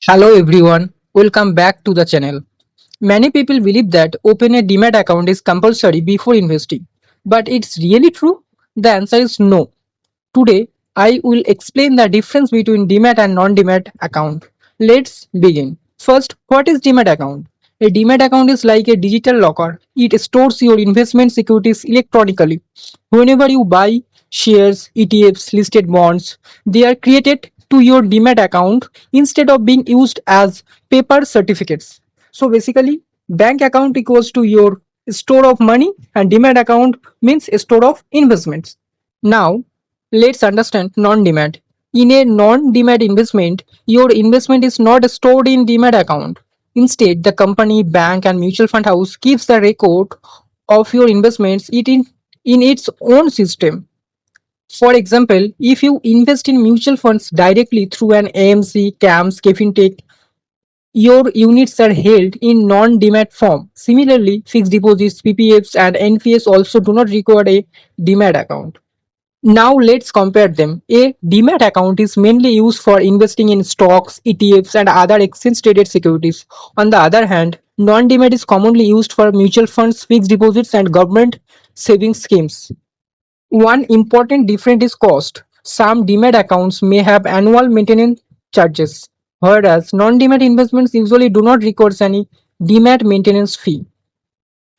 Hello everyone, welcome back to the channel. Many people believe that opening a Demat account is compulsory before investing. But it's really true? The answer is no. Today, I will explain the difference between Demat and non-Demat account. Let's begin. First, what is Demat account? A Demat account is like a digital locker. It stores your investment securities electronically. Whenever you buy shares, ETFs, listed bonds, they are created to your Demat account instead of being used as paper certificates. So basically, bank account equals to your store of money and Demat account means a store of investments. Now, let's understand non-demat. In a non-demat investment, your investment is not stored in demat account. Instead, the company, bank, and mutual fund house keeps the record of your investments in its own system. For example, if you invest in mutual funds directly through an AMC, CAMS, KFinTech, your units are held in non-demat form. Similarly, fixed deposits, PPFs, and NPS also do not require a demat account. Now let's compare them. A demat account is mainly used for investing in stocks, ETFs, and other exchange traded securities. On the other hand, non-demat is commonly used for mutual funds, fixed deposits, and government savings schemes. One important difference is cost. Some demat accounts may have annual maintenance charges, whereas non-demat investments usually do not require any demat maintenance fee.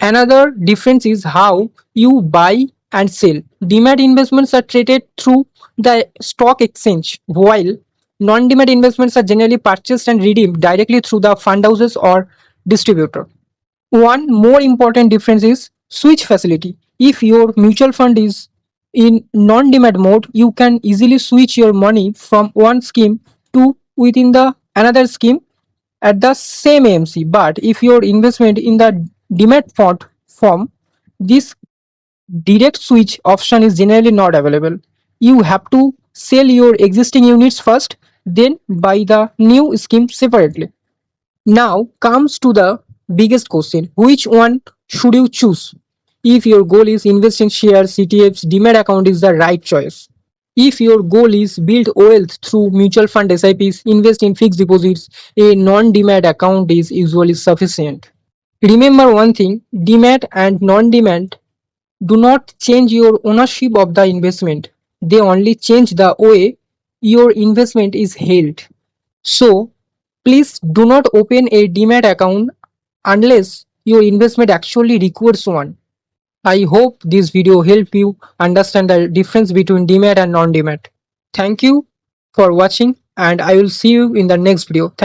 Another difference is how you buy and sell. Demat investments are traded through the stock exchange, while non-demat investments are generally purchased and redeemed directly through the fund houses or distributor. One more important difference is switch facility. If your mutual fund is in non-demat mode, you can easily switch your money from one scheme to within the another scheme at the same AMC. But if your investment in the demat fund form, this direct switch option is generally not available. You have to sell your existing units first, then buy the new scheme separately. Now comes to the biggest question, which one should you choose? If your goal is invest in shares, ETFs, demat account is the right choice. If your goal is build wealth through mutual fund SIPs, invest in fixed deposits, a non-demat account is usually sufficient. Remember one thing, demat and non-demat do not change your ownership of the investment. They only change the way your investment is held. So, please do not open a demat account unless your investment actually requires one. I hope this video helped you understand the difference between demat and non-demat. Thank you for watching and I will see you in the next video. Thank